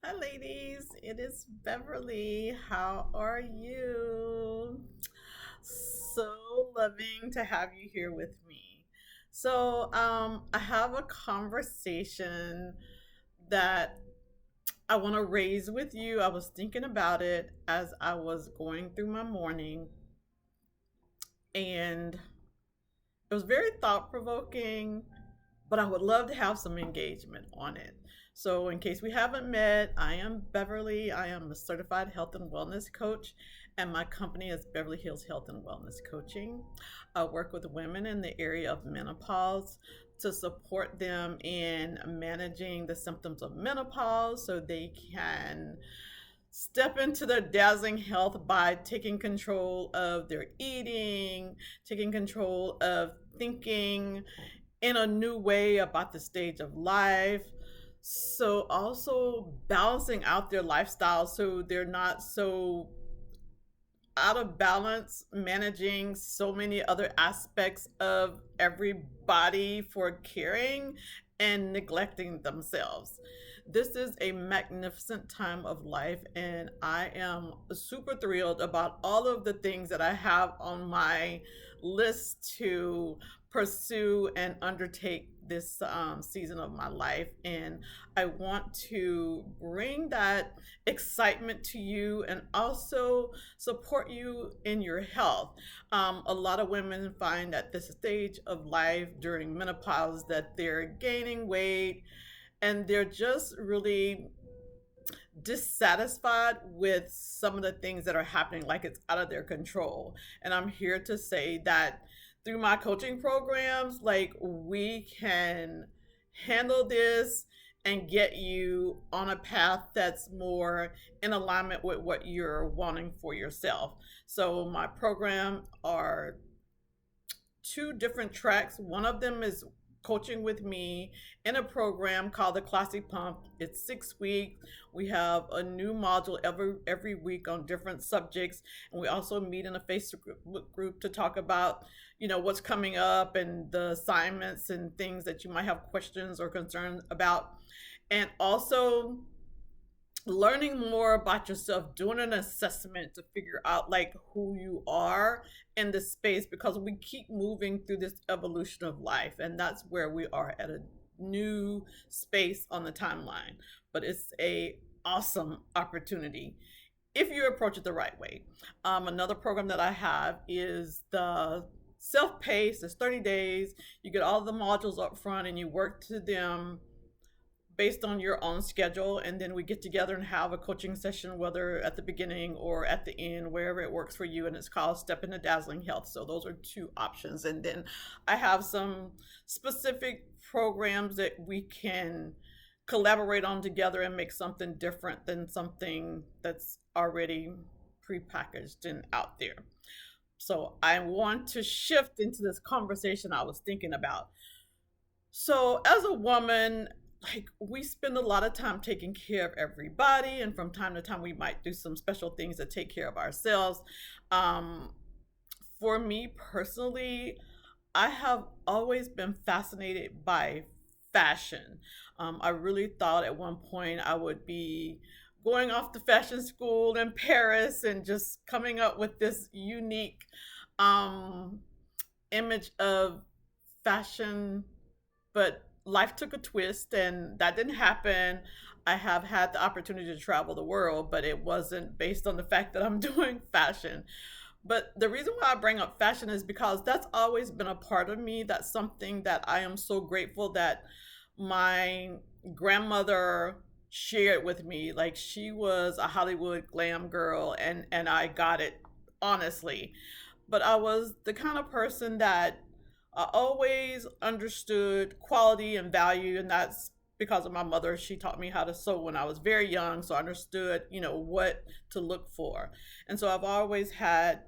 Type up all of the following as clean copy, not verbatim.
Hi, ladies. It is Beverly. How are you? So loving to have you here with me. I have a conversation that I want to raise with you. I was thinking about it as I was going through my morning, and it was very thought provoking, but I would love to have some engagement on it. So, in case we haven't met, I am Beverly. I am a certified health and wellness coach, and my company is Beverly Hills Health and Wellness Coaching. I work with women in the area of menopause to support them in managing the symptoms of menopause so they can step into their dazzling health by taking control of their eating, taking control of thinking in a new way about the stage of life. So, also balancing out their lifestyle so they're not so out of balance managing so many other aspects of everybody for caring and neglecting themselves. This is a magnificent time of life, and I am super thrilled about all of the things that I have on my list to pursue and undertake this season of my life. And I want to bring that excitement to you and also support you in your health. A lot of women find at this stage of life during menopause that they're gaining weight and they're just really dissatisfied with some of the things that are happening, like it's out of their control. And I'm here to say that through my coaching programs, like we can handle this and get you on a path that's more in alignment with what you're wanting for yourself. So my program are two different tracks. One of them is coaching with me in a program called the Classic Pump. It's 6 weeks. We have a new module every week on different subjects, and we also meet in a Facebook group to talk about what's coming up and the assignments and things that you might have questions or concerns about, and also learning more about yourself, doing an assessment to figure out like who you are in this space, because we keep moving through this evolution of life, and that's where we are at a new space on the timeline. But it's a awesome opportunity if you approach it the right way. Another program that I have is the self-paced. It's 30 days. You get all the modules up front and you work to them based on your own schedule, and then we get together and have a coaching session, whether at the beginning or at the end, wherever it works for you, and it's called Step into Dazzling Health. So those are two options. And then I have some specific programs that we can collaborate on together and make something different than something that's already prepackaged and out there. So I want to shift into this conversation I was thinking about. So as a woman, like we spend a lot of time taking care of everybody, and from time to time we might do some special things to take care of ourselves. um, for me personally, I have always been fascinated by fashion. I really thought at one point I would be going off to fashion school in Paris and just coming up with this unique um, image of fashion, but life took a twist and that didn't happen. I have had the opportunity to travel the world, but it wasn't based on the fact that I'm doing fashion. But the reason why I bring up fashion is because that's always been a part of me. That's something that I am so grateful that my grandmother shared with me. Like she was a Hollywood glam girl, and I got it honestly. But I was the kind of person that I always understood quality and value, and that's because of my mother. She taught me how to sew when I was very young, so I understood, what to look for. And so I've always had,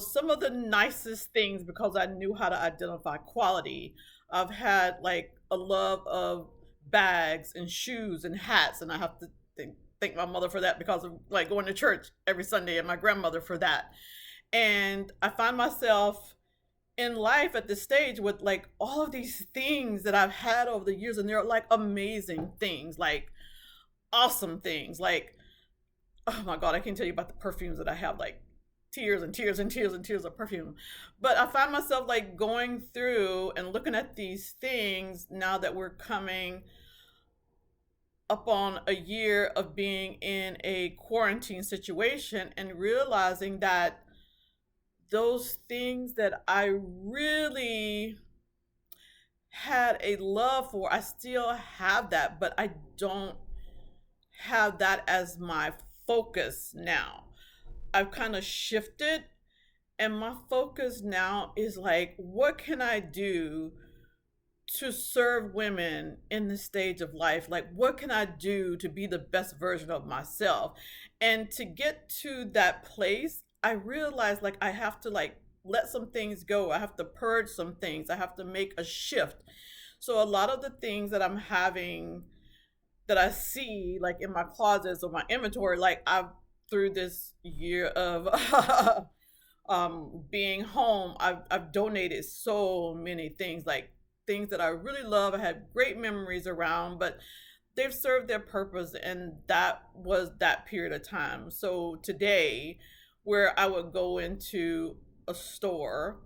some of the nicest things because I knew how to identify quality. I've had like a love of bags and shoes and hats, and I have to thank my mother for that because of like going to church every Sunday, and my grandmother for that. And I find myself in life at this stage with like all of these things that I've had over the years, and they're like amazing things. Like awesome things. Like, oh my God, I can tell you about the perfumes that I have, like tears and tears and tears and tears of perfume. But I find myself like going through and looking at these things now that we're coming up on a year of being in a quarantine situation and realizing that those things that I really had a love for, I still have that, but I don't have that as my focus now. I've kind of shifted, and my focus now is like, what can I do to serve women in this stage of life? Like, what can I do to be the best version of myself? And to get to that place, I realized like I have to like let some things go. I have to purge some things. I have to make a shift. So a lot of the things that I'm having that I see like in my closets or my inventory, like I've through this year of being home, I've donated so many things, like things that I really love. I had great memories around, but they've served their purpose, and that was that period of time. So today, where I would go into a store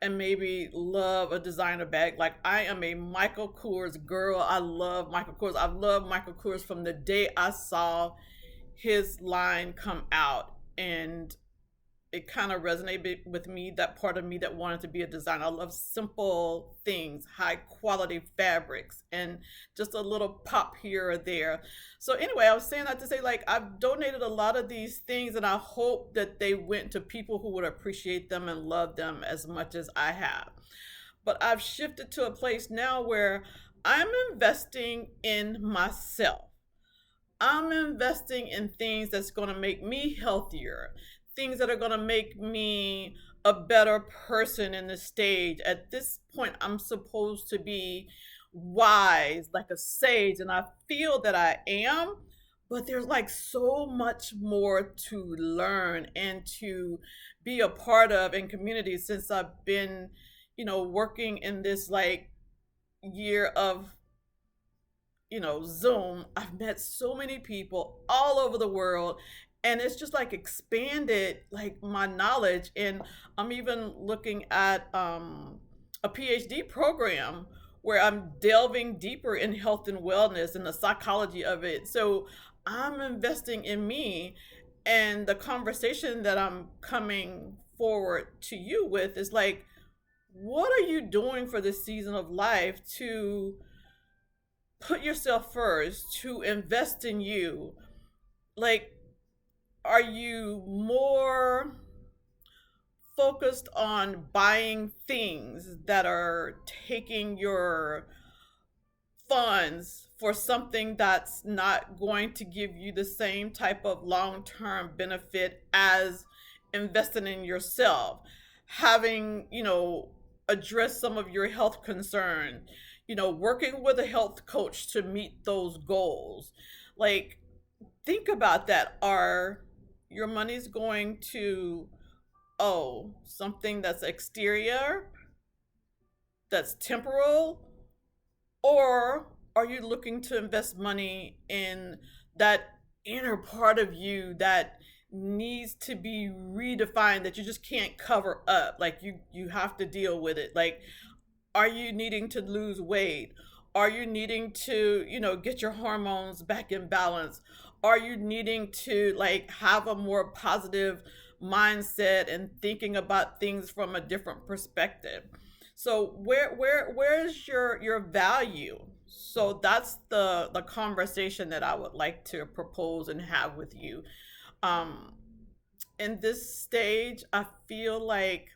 and maybe love a designer bag. Like I am a Michael Kors girl. I love Michael Kors. I've loved Michael Kors from the day I saw his line come out, and it kind of resonated with me, that part of me that wanted to be a designer. I love simple things, high quality fabrics, and just a little pop here or there. So anyway, I was saying that to say like I've donated a lot of these things, and I hope that they went to people who would appreciate them and love them as much as I have. But I've shifted to a place now where I'm investing in myself. I'm investing in things that's going to make me healthier, things that are going to make me a better person in the stage. At this point, I'm supposed to be wise, like a sage, and I feel that I am. But there's like so much more to learn and to be a part of in community since I've been, working in this like year of Zoom. I've met so many people all over the world, and it's just like expanded like my knowledge. And I'm even looking at a PhD program where I'm delving deeper in health and wellness and the psychology of it. So I'm investing in me, and the conversation that I'm coming forward to you with is like, what are you doing for this season of life to put yourself first, to invest in you? Like, are you more focused on buying things that are taking your funds for something that's not going to give you the same type of long-term benefit as investing in yourself, having, address some of your health concern, working with a health coach to meet those goals? Like, think about that. Are your money's going to, something that's exterior, that's temporal, or are you looking to invest money in that inner part of you that needs to be redefined, that you just can't cover up? Like you have to deal with it. Like, are you needing to lose weight? Are you needing to, get your hormones back in balance? Are you needing to like have a more positive mindset and thinking about things from a different perspective? So where's your value? So that's the conversation that I would like to propose and have with you. Um, in this stage, I feel like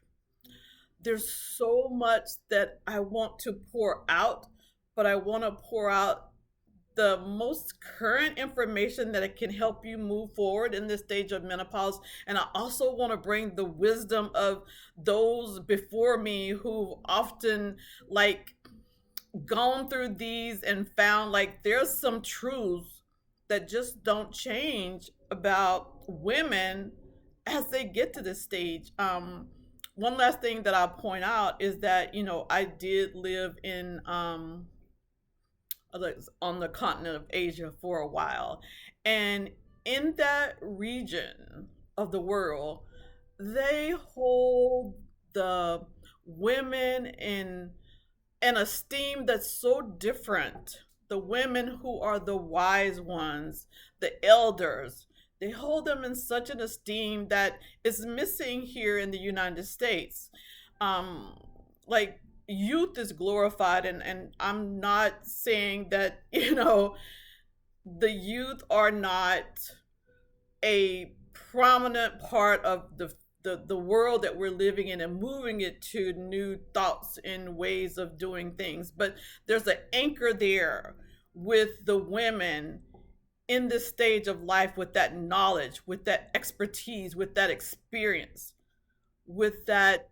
there's so much that I want to pour out, but I want to pour out the most current information that it can help you move forward in this stage of menopause. And I also want to bring the wisdom of those before me who've often like gone through these and found like there's some truths that just don't change about women as they get to this stage. One last thing that I'll point out is that, I did live in on the continent of Asia for a while. And in that region of the world, they hold the women in an esteem that's so different. The women who are the wise ones, the elders, they hold them in such an esteem that is missing here in the United States. Um, like youth is glorified, and I'm not saying that, the youth are not a prominent part of the world that we're living in and moving it to new thoughts and ways of doing things. But there's an anchor there with the women in this stage of life, with that knowledge, with that expertise, with that experience, with that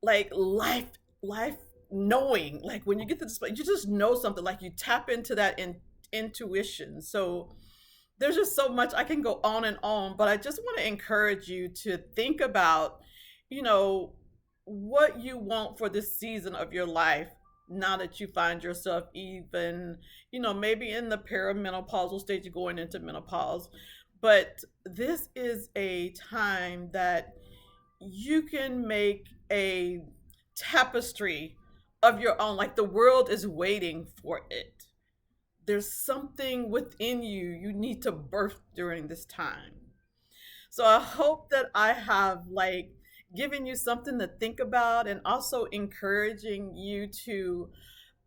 like life knowing. Like when you get to this place, you just know something, like you tap into that intuition. So there's just so much. I can go on and on, but I just want to encourage you to think about, you know, what you want for this season of your life now that you find yourself even, maybe in the perimenopausal stage, going into menopause. But this is a time that you can make a tapestry of your own. Like the world is waiting for it. There's something within you need to birth during this time. So I hope that I have like given you something to think about, and also encouraging you to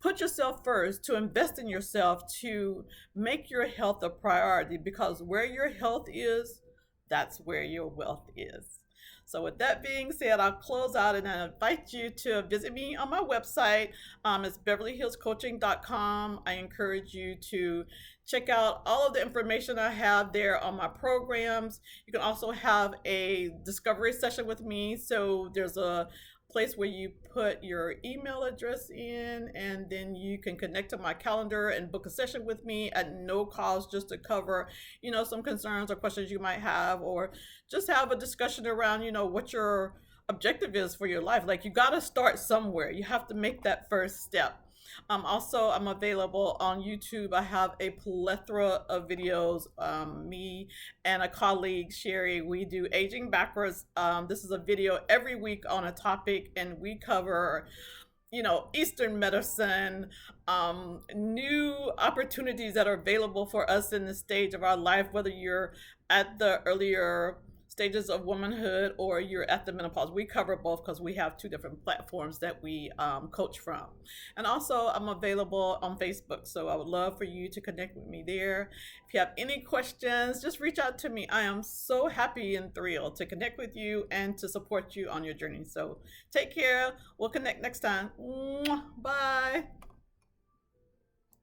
put yourself first, to invest in yourself, to make your health a priority, because where your health is, that's where your wealth is. So, with that being said, I'll close out and I invite you to visit me on my website. It's beverlyhillscoaching.com. I encourage you to check out all of the information I have there on my programs. You can also have a discovery session with me. So, there's a place where you put your email address in, and then you can connect to my calendar and book a session with me at no cost, just to cover some concerns or questions you might have, or just have a discussion around what your objective is for your life. Like you got to start somewhere. You have to make that first step. Also, I'm available on YouTube. I have a plethora of videos. Me and a colleague, Sherry, we do Aging Backwards. This is a video every week on a topic, and we cover, Eastern medicine, new opportunities that are available for us in this stage of our life, whether you're at the earlier stages of womanhood or you're at the menopause. We cover both because we have two different platforms that we coach from. And also, I'm available on Facebook, so I would love for you to connect with me there. If you have any questions, just reach out to me. I am so happy and thrilled to connect with you and to support you on your journey. So take care. We'll connect next time. Bye.